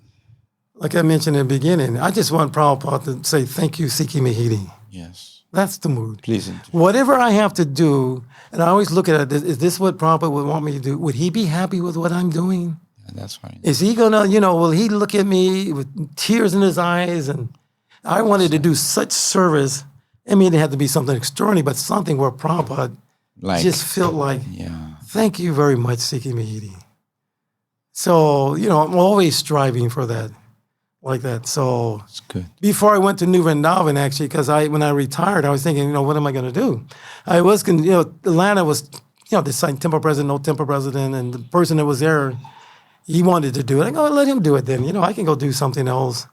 Like I mentioned in the beginning, I just want Prabhupada to say, thank you, Sikhi Mahiti. Yes. That's the mood. Pleasant. Whatever I have to do, and I always look at it, is this what Prabhupada would want me to do? Would he be happy with what I'm doing? Yeah, that's right. Is he going to, will he look at me with tears in his eyes? And I wanted to do such service. I mean, it had to be something extraordinary, but something where Prabhupada just felt like, thank you very much, Sikhi Mahiti. So, I'm always striving for that. Like that. So it's good. Before I went to New Vrindavan, actually, because when I retired, I was thinking, what am I going to do? I was, Atlanta was, the temple president, no temple president, and the person that was there, he wanted to do it. I go, let him do it then. I can go do something else.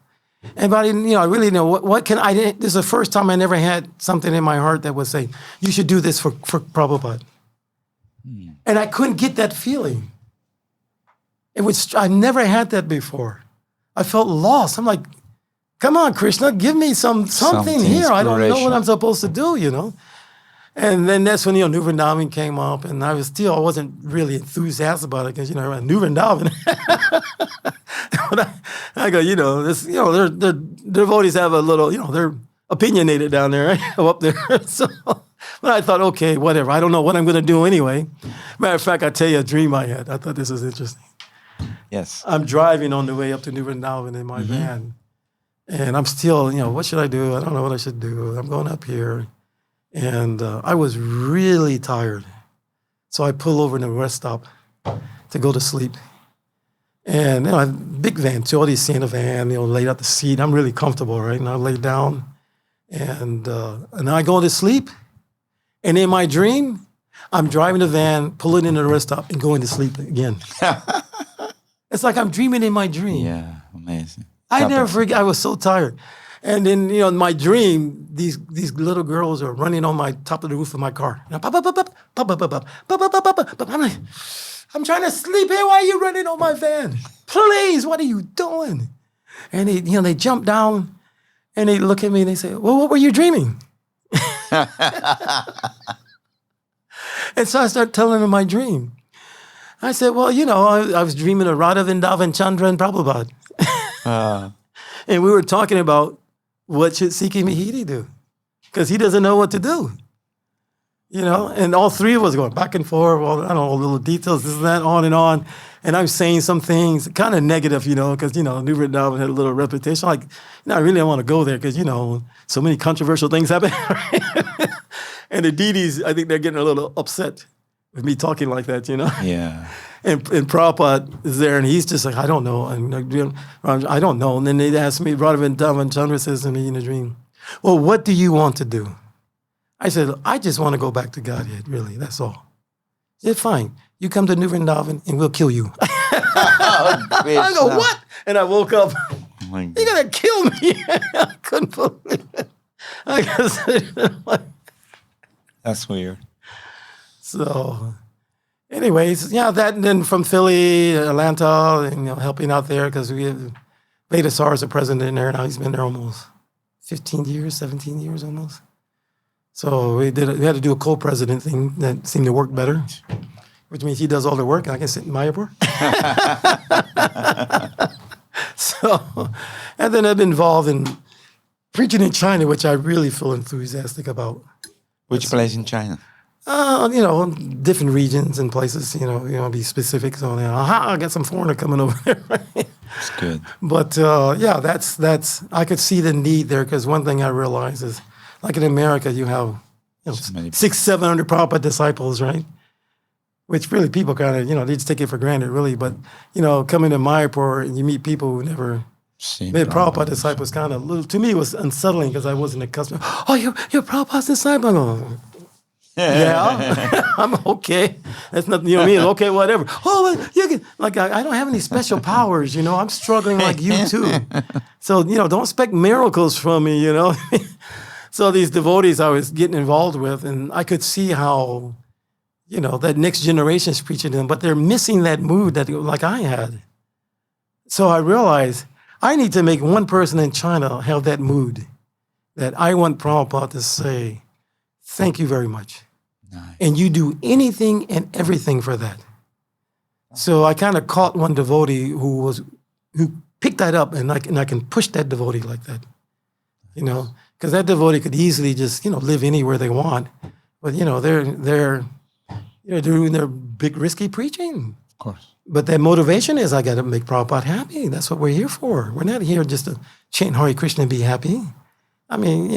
And but I didn't, I really know what can I didn't. This is the first time I never had something in my heart that would say, you should do this for Prabhupada. And I couldn't get that feeling. I never had that before. I felt lost. I'm like, come on, Krishna, give me something here. I don't know what I'm supposed to do, And then that's when, New Vrindavan came up, and I wasn't really enthusiastic about it because, New Vrindavan. I go, the devotees have a little, they're opinionated down there, right? Up there. So, but I thought, okay, whatever. I don't know what I'm going to do anyway. Matter of fact, I'll tell you a dream I had. I thought this was interesting. Yes. I'm driving on the way up to New Vrindavan in my van. And I'm still, what should I do? I don't know what I should do. I'm going up here. And I was really tired. So I pull over in a rest stop to go to sleep. And, big van, too. All these see in a van, laid out the seat. I'm really comfortable, right? And I lay down. And I go to sleep. And in my dream, I'm driving the van, pulling into the rest stop, and going to sleep again. It's like I'm dreaming in my dream. Yeah, amazing. I never forget. I was so tired. And then, in my dream, these little girls are running on my top of the roof of my car. I'm like, I'm trying to sleep here. Why are you running on my van? Please, what are you doing? And they jump down and they look at me and they say, well, what were you dreaming? And so I start telling them my dream. I said, well, I was dreaming of Radha, Vrindavan, Chandra, and Prabhupada. And we were talking about what should Sikhi Mahiti do? Because he doesn't know what to do. And all three of us going back and forth, well, I don't know, little details, this and that, on and on. And I'm saying some things kind of negative, because, New Vrindavan had a little reputation. Like, I really don't want to go there because, so many controversial things happen. And the deities, I think they're getting a little upset with me talking like that, Yeah. And Prabhupada is there, and he's just like, I don't know. I don't know. And then they asked me, Bhaktivedanta Swami says to me in a dream, well, what do you want to do? I said, I just want to go back to Godhead, really. That's all. He said, fine. You come to New Vrindavan and we'll kill you. I go, what? And I woke up. Oh my God. You're going to kill me. I couldn't believe it. I guess, That's weird. So, anyways, that, and then from Philly, Atlanta, and, helping out there because we have Veda Sar is the president there now. He's been there almost 15 years, 17 years almost. So we had to do a co-president thing that seemed to work better, which means he does all the work and I can sit in Mayapur. So, and then I've been involved in preaching in China, which I really feel enthusiastic about. Which place in China? Different regions and places, you want to be specific. So, I got some foreigner coming over there, right? That's good. But, that's, I could see the need there because one thing I realized is, like in America, you have 600-700 Prabhupada disciples, right? Which really people kind of, they just take it for granted, really. But, coming to Mayapur and you meet people who never met Prabhupada disciples kind of, to me, it was unsettling because I wasn't accustomed. Oh, you're Prabhupada's disciple? I go, yeah, I'm okay. That's nothing, I mean? Okay, whatever. Oh, you can, like, I don't have any special powers, I'm struggling like you too. So, don't expect miracles from me, So these devotees I was getting involved with, and I could see how, that next generation is preaching to them, but they're missing that mood that like I had. So I realized I need to make one person in China have that mood that I want Prabhupada to say, thank you very much. Nice. And you do anything and everything for that. So I kind of caught one devotee who picked that up, and I can push that devotee like that, because that devotee could easily just, live anywhere they want. But, they're doing their big risky preaching. Of course. But that motivation is I got to make Prabhupada happy. That's what we're here for. We're not here just to chant Hare Krishna and be happy. I mean,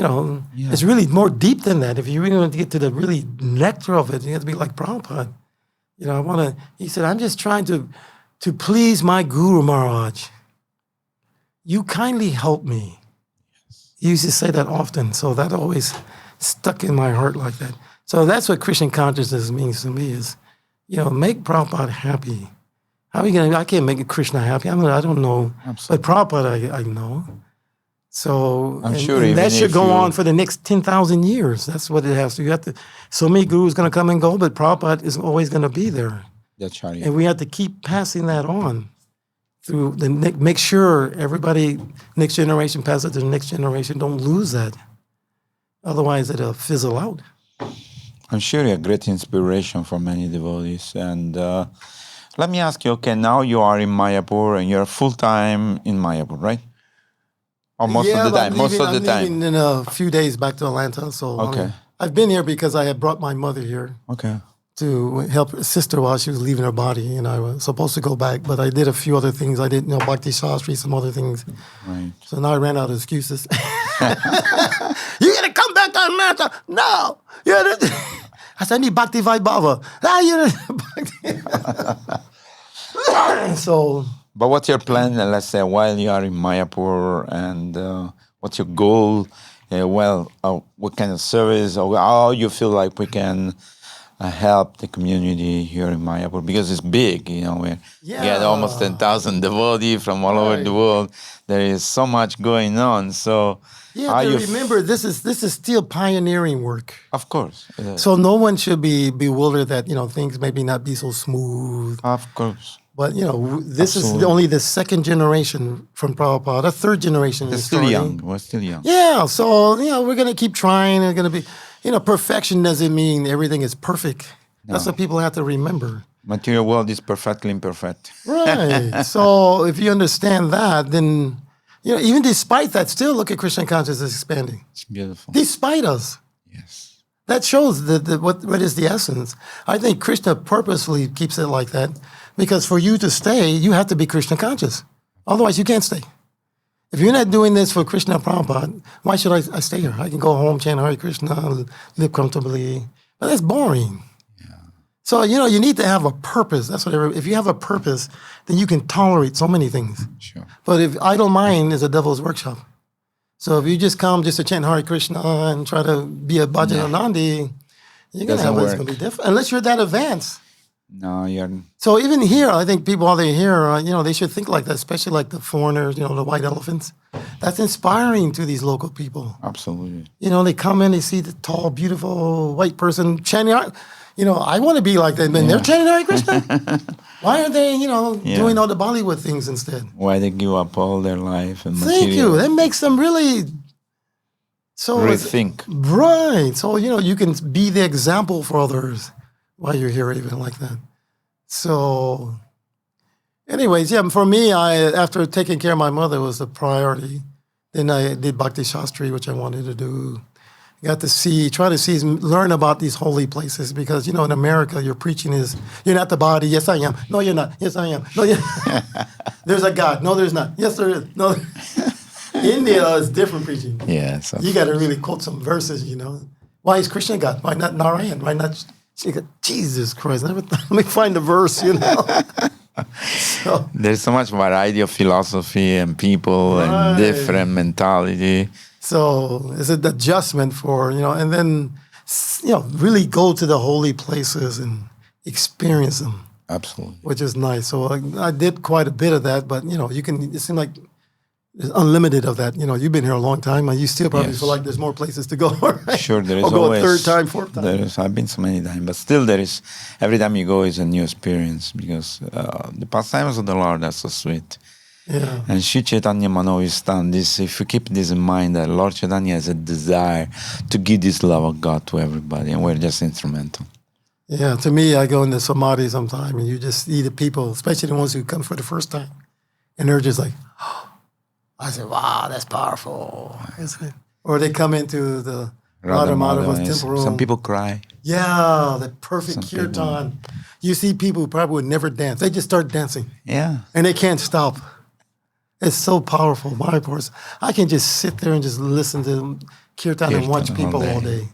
It's really more deep than that. If you really want to get to the really nectar of it, you have to be like Prabhupada. He said, I'm just trying to please my Guru Maharaj. You kindly help me. He used to say that often, so that always stuck in my heart like that. So that's what Krishna Consciousness means to me is, make Prabhupada happy. How are you going to, I can't make Krishna happy. I don't know. Absolutely. But Prabhupada, I know. So I'm sure and that should if go you- on for the next 10,000 years. That's what it has to. You have to. So many gurus going to come and go, but Prabhupada is always going to be there. That's right. And we have to keep passing that on through make sure everybody, next generation, pass it to the next generation. Don't lose that. Otherwise, it'll fizzle out. I'm sure you're a great inspiration for many devotees. And let me ask you, okay, now you are in Mayapur and you're full-time in Mayapur, right? Or most of the time? I'm leaving in a few days back to Atlanta. So Okay. I've been here because I had brought my mother here Okay. to help her sister while she was leaving her body. And I was supposed to go back, but I did a few other things. I did, Bhakti Shastri, some other things. Right. So now I ran out of excuses. You're going to come back to Atlanta? No. I said, I need Bhakti Vaibhava. So... But what's your plan, let's say, while you are in Mayapur, and what's your goal? What kind of service, or how you feel like we can help the community here in Mayapur? Because it's big, we get almost 10,000 devotees from all over the world. There is so much going on. So remember, this is still pioneering work. Of course. So no one should be bewildered that, things maybe not be so smooth. Of course. But, this Absolutely. is only the second generation from Prabhupada. The third generation We're is still starting. young. We're still young. Yeah, so, we're going to keep trying. We're going to be, perfection doesn't mean everything is perfect. No. That's what people have to remember. Material world is perfectly imperfect. Right. So if you understand that, then, even despite that, still look at Krishna Consciousness expanding. It's beautiful. Despite us. Yes. That shows what is the essence. I think Krishna purposefully keeps it like that because for you to stay, you have to be Krishna conscious. Otherwise, you can't stay. If you're not doing this for Krishna Prabhupada, why should I stay here? I can go home, chant Hare Krishna, live comfortably. But that's boring. Yeah. So, you need to have a purpose. That's what if you have a purpose, then you can tolerate so many things. Sure. But if idle mind is a devil's workshop. So if you just come just to chant Hare Krishna and try to be a Bhajananandi, you're going to have it's going to be different. Unless you're that advanced. No, you're... So even here, I think people while they're here, they should think like that, especially like the foreigners, the white elephants. That's inspiring to these local people. Absolutely. They come in, they see the tall, beautiful white person chanting, I want to be like that. Man, they're chanting Hare Krishna. Why are they, doing all the Bollywood things instead? Why they give up all their life and Thank you. That makes them really... So rethink. Right. So, you can be the example for others while you're here even like that. So, anyways, for me, after taking care of my mother was a priority. Then I did Bhakti Shastri, which I wanted to do. Got to learn about these holy places because, in America, your preaching is, you're not the body. Yes, I am. No, you're not. Yes, I am. No, there's a God. No, there's not. Yes, there is. No. India is different preaching. Yes. You got to really quote some verses, Why is Krishna God? Why not Narayan? Why not... Jesus Christ, let me find the verse, So, there's so much variety of philosophy and people and different mentality. So it's an adjustment for, and then, really go to the holy places and experience them. Absolutely. Which is nice. So I did quite a bit of that, but, it seemed like there's unlimited of that. You've been here a long time, and you still probably feel like there's more places to go. Right? Sure, there is or always. Go a third time, fourth time. I've been so many times, but still there is, every time you go is a new experience because the pastimes of the Lord are so sweet. Yeah. And Sri Chaitanya Manovistan, if you keep this in mind, that Lord Chaitanya has a desire to give this love of God to everybody, and we're just instrumental. Yeah, to me, I go into samadhi sometime, and you just see the people, especially the ones who come for the first time, and they're just like, I said, wow, that's powerful. Or they come into the Radha Madhava's temple room. Some people cry. Yeah, the perfect kirtan. You see people who probably would never dance. They just start dancing. Yeah. And they can't stop. It's so powerful. Mayapur. I can just sit there and just listen to kirtan and watch people all day.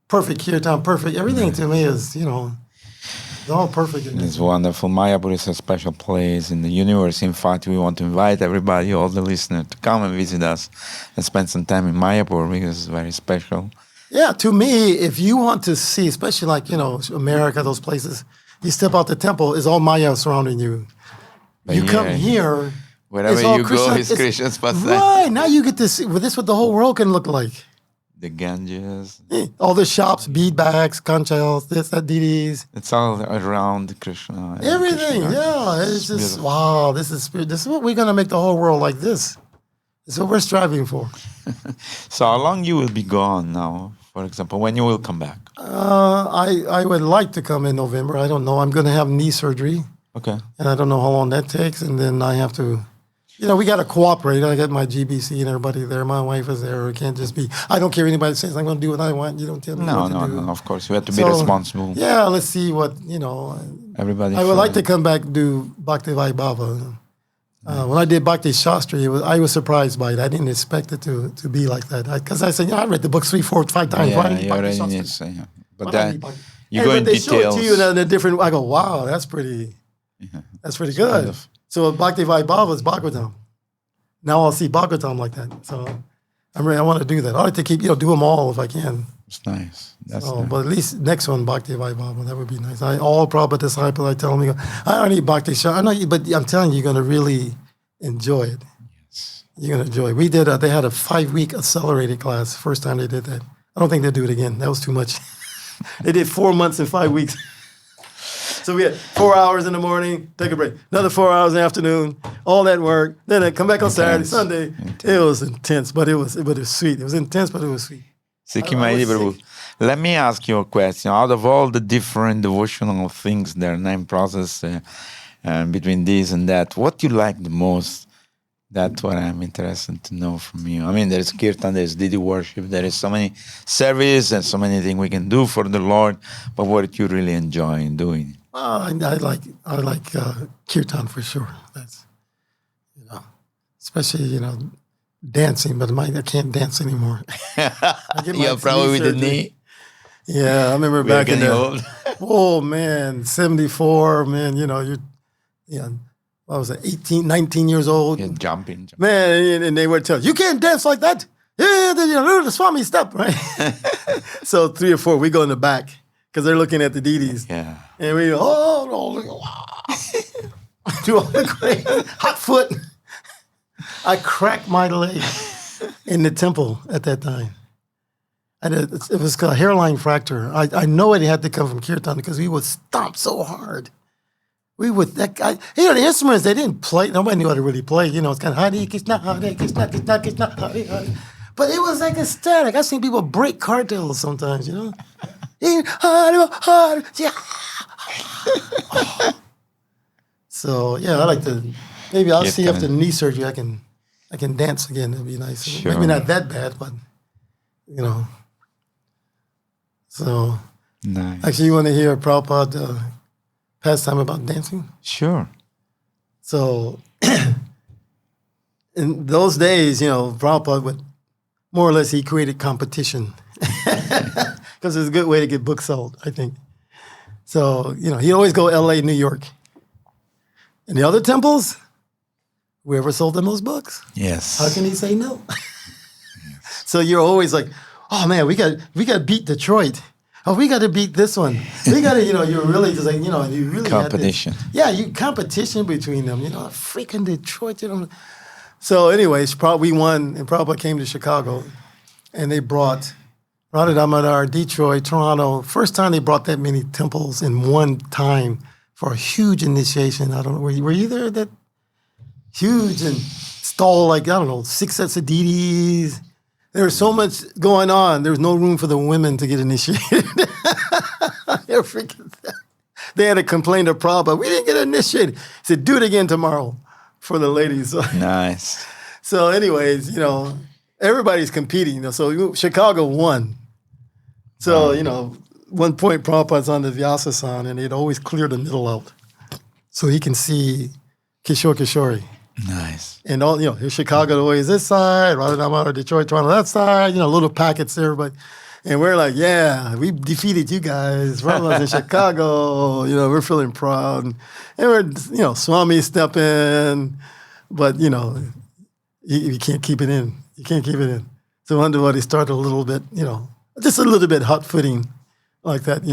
Perfect kirtan, perfect. Everything to me is, it's all perfect. It's wonderful. Mayapur is a special place in the universe. In fact, we want to invite everybody, all the listeners, to come and visit us and spend some time in Mayapur because it's very special. Yeah, to me, if you want to see, especially like, America, those places, you step out the temple, it's all Maya surrounding you. But you come here. Wherever you go, it's Krishna's pastime. Right, now you get to see what the whole world can look like. The Ganges. All the shops, bead bags, conchals, this, that, deities. It's all around Krishna. Everything, Krishna. It's just, wow, this is spirit. This is what we're going to make the whole world like this. This is what we're striving for. So how long you will be gone now, for example, when you will come back? I would like to come in November. I don't know. I'm going to have knee surgery. Okay. And I don't know how long that takes. And then I have to... we got to cooperate. I got my GBC and everybody there. My wife is there. It can't just be, I don't care anybody says, I'm going to do what I want. You don't tell me what to do. No, of course. You have to be responsible. Yeah, let's see what, Everybody. I would like to come back and do Bhakti Vaibhava. When I did Bhakti Shastri, I was surprised by it. I didn't expect it to be like that. Because I said, I read the book 3, 4, 5 times. Yeah, you already need to say, But then you go in they details. show it to you in a different, I go, wow, that's pretty good. So Bhakti Vaibhava is Bhagavatam. Now I'll see Bhagavatam like that. So I want to do that. I like to keep, do them all if I can. It's nice. That's nice. Nice. But at least next one, Bhakti Vaibhava, that would be nice. All Prabhupada disciples, I tell them, I don't need Bhakti Shastri. But I'm telling you, you're going to really enjoy it. Yes. You're going to enjoy it. We did, they had a 5-week accelerated class, first time they did that. I don't think they'll do it again. That was too much. They did 4 months and 5 weeks. So we had 4 hours in the morning, take a break. Another 4 hours in the afternoon, all that work. Then I come back on Saturday, Sunday. It was intense, but it was sweet. It was intense, but it was sweet. Sikhi Mahiti Prabhu, let me ask you a question. Out of all the different devotional things, their name process, and between this and that, what do you like the most That's what I'm interested to know from you. I mean, there's kirtan, there's deity worship, there is so many service and so many things we can do for the Lord. But what do you really enjoy in doing? I like kirtan for sure. That's, especially, dancing, but I can't dance anymore. Yeah, probably with the knee. Yeah, I remember We are back in getting the, old. oh man, 74, man, you're, what was it, 18, 19 years old? Yeah, jumping. Man, and they would tell you can't dance like that. Yeah, the Swami step, right? So 3 or 4, we go in the back because they're looking at the deities. Yeah. And we go, do all the great hot foot. I cracked my leg in the temple at that time. It was called a hairline fracture. I know it had to come from kirtan because we would stomp so hard. We would, the instruments, they didn't play. Nobody knew how to really play. It's kind of Hare Krishna, Hare Krishna, Krishna Krishna, Hare Hare. But it was like ecstatic. I've seen people break cartels sometimes, So, yeah, I like to, maybe I'll see after knee surgery I can dance again. It'd be nice. Sure. Maybe not that bad, but, So, nice. Actually, you want to hear Prabhupada pastime about dancing? Sure. So, in those days, Prabhupada would, more or less, he created competition. Because it's a good way to get books sold, I think. So, he'd always go L.A., New York. And the other temples, whoever sold the most books. Yes. How can he say no? Yes. So you're always like, oh man, we got to beat Detroit. Oh, we got to beat this one. We got to, you're really just like, you really competition. You competition between them. Freaking Detroit. So, anyways, we won, and Prabhupada came to Chicago, and they brought Radha Damodar, Detroit, Toronto. First time they brought that many temples in one time for a huge initiation. I don't know, were you there? That huge and stall 6 sets of deities. There was so much going on. There was no room for the women to get initiated. They had to complain to Prabhupada. We didn't get initiated. He said, do it again tomorrow for the ladies. Nice. So anyways, everybody's competing. So Chicago won. So, one point Prabhupada's on the Vyasa-san, and they'd always clear the middle out so he can see Kishore. Nice. And all, here's Chicago always this side, Radha Damodar, Detroit, Toronto that side, little packets there, but and we're like, yeah, we defeated you guys. Radha's in Chicago, we're feeling proud. And we're, Swami stepping, but you can't keep it in. You can't keep it in. So Underwood, he started a little bit, just a little bit hot footing like that,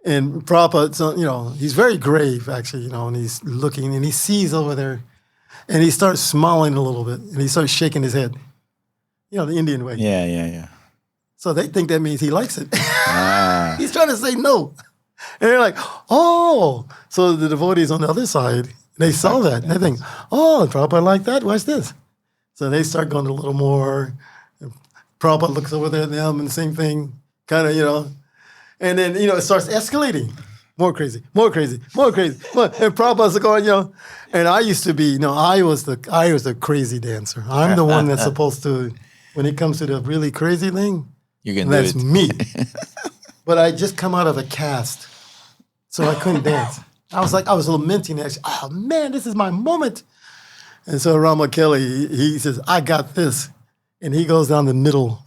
And Prabhupada, so, he's very grave actually, and he's looking and he sees over there. And he starts smiling a little bit, and he starts shaking his head. The Indian way. Yeah. So they think that means he likes it. He's trying to say no. And they're like, oh. So the devotees on the other side, they saw that. And they think, oh, Prabhupada like that? Watch this. So they start going a little more. Prabhupada looks over there at them and the same thing. Kind of, And then, it starts escalating. More crazy. And Prabhupada's going, and I used to be, I was the crazy dancer. I'm the one that's supposed to, when it comes to the really crazy thing, that's me. But I just come out of a cast, so I couldn't dance. I was lamenting actually, oh man, this is my moment. And so Rama Kelly, he says, I got this. And he goes down the middle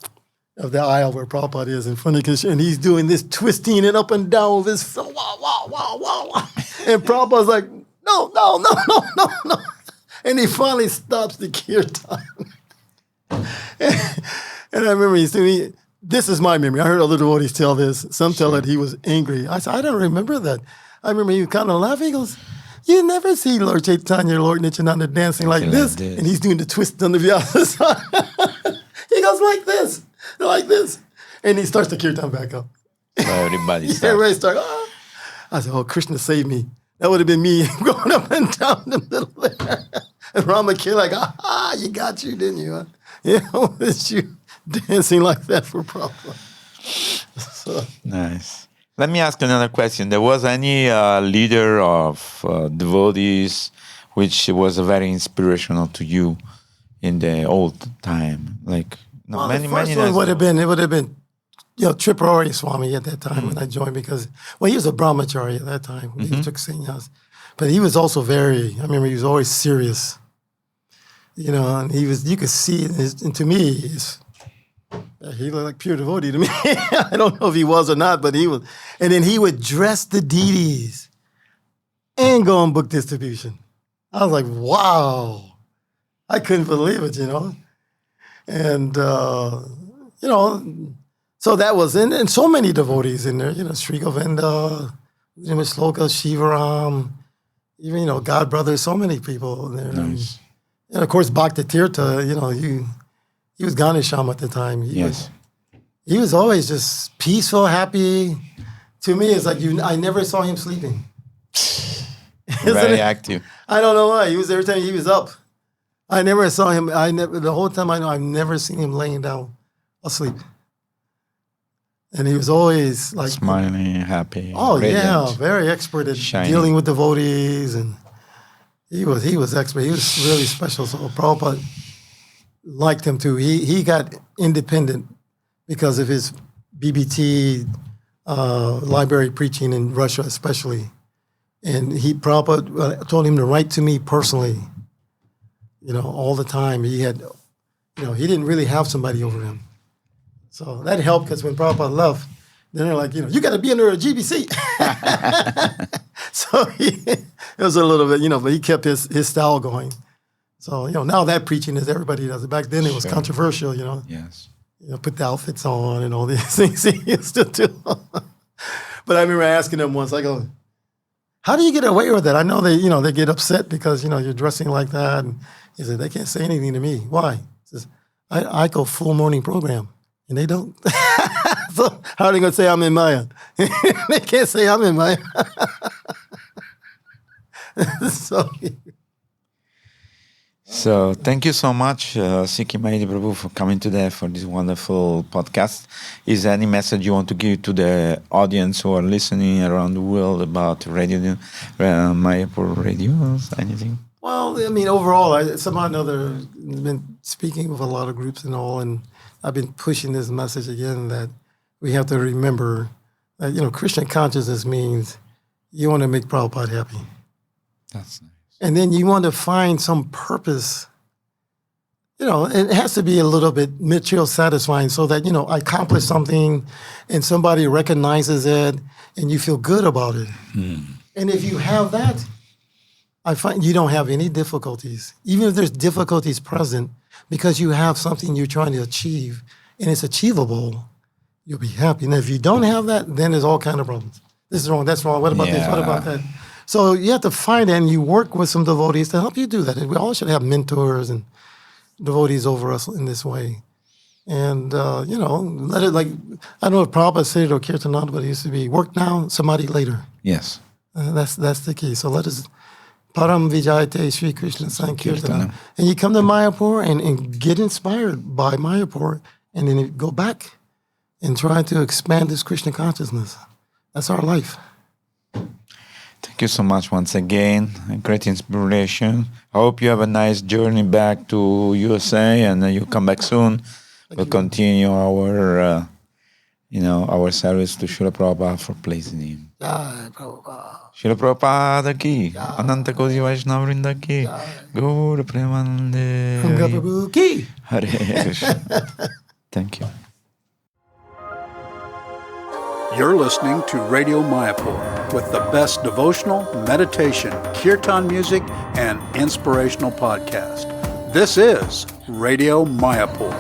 of the aisle where Prabhupada is in front of Krishna, and he's doing this twisting and up and down with his wow. And Prabhupada's like, no. And he finally stops the kirtan. And I remember he's doing, this is my memory. I heard other devotees tell this. Some tell that he was angry. I said, I don't remember that. I remember he was kind of laughing. He goes, you never see Lord Chaitanya, Lord Nityananda dancing like this. And he's doing the twist on the Vyasa side. He goes like this. And he starts the kirtan back up. So everybody starts. Everybody starts, I said, oh, Krishna saved me. That would have been me going up and down the middle there. And Rama Kid like, you got you, didn't you? It's you dancing like that for Prabhupada. So. Nice. Let me ask another question. There was any leader of devotees which was very inspirational to you in the old time? Like, no, Well, many, the first many. one would have been, Tripurari Swami at that time when I joined, because, he was a brahmachari at that time. He took sannyas. But he was also I remember he was always serious. And you could see it, and to me, he looked like pure devotee to me. I don't know if he was or not, but he was. And then he would dress the deities and go on book distribution. I was like, wow. I couldn't believe it, And, so that was, and so many devotees in there, Sri Govinda, Sloka, Shivaram, even, God Brothers, so many people in there. Nice. And of course, Bhakti Tirtha, he was Ganesham at the time. He was always just peaceful, happy. To me, it's like I never saw him sleeping. Very active. I don't know why. Every time he was up. I never saw him. The whole time I've never seen him laying down asleep. And he was always like smiling, happy. Oh, radiant, yeah, very expert at dealing with devotees, and he was expert. He was really special. So Prabhupada liked him too. He got independent because of his BBT library preaching in Russia, especially. And Prabhupada told him to write to me personally, all the time. He had, he didn't really have somebody over him. So that helped, because when Prabhupada left, then they're like, you got to be under a GBC. So it was a little bit, but he kept his style going. So, now that preaching is everybody does it. Back then it was controversial, Yes. Put the outfits on and all these things he used to do. But I remember asking him once, I go, how do you get away with it? I know they get upset because, you're dressing like that. And he said, they can't say anything to me. Why? He says, I go full morning program. And they don't. So how are they going to say I'm in Maya? They can't say I'm in Maya. So thank you so much, Sikhi Mahiti Prabhu, for coming today for this wonderful podcast. Is there any message you want to give to the audience who are listening around the world about radio, Mayapur radios, anything? Well, overall, I somehow or another been speaking with a lot of groups and all, and I've been pushing this message again that we have to remember that, Krishna consciousness means you want to make Prabhupada happy. That's nice. And then you want to find some purpose. It has to be a little bit material satisfying so that, I accomplished something and somebody recognizes it and you feel good about it. And if you have that, I find you don't have any difficulties. Even if there's difficulties present, because you have something you're trying to achieve and it's achievable, you'll be happy. And if you don't have that, then there's all kind of problems. This is wrong, that's wrong, what about this, what about that? So you have to find it, and you work with some devotees to help you do that. And we all should have mentors and devotees over us in this way. And, let it, like, I don't know if Prabhupada said it or Kirtananda, but it used to be work now, samadhi later. Yes. That's the key. So let us, Param Vijayate Sri Krishna Sankirtana. And you come to Mayapur and get inspired by Mayapur, and then you go back and try to expand this Krishna consciousness. That's our life. Thank you so much once again. A great inspiration. I hope you have a nice journey back to USA, and you come back soon. We'll continue our, our service to Srila Prabhupada for pleasing him. Jai Prabhupada. Srila Prabhupada ki, Ananta Koti Vaishnava Vrinda ki, Gaura Premanande. Ganga Prabhu ki. Hare Krishna. Thank you. You're listening to Radio Mayapur with the best devotional, meditation, kirtan music, and inspirational podcast. This is Radio Mayapur.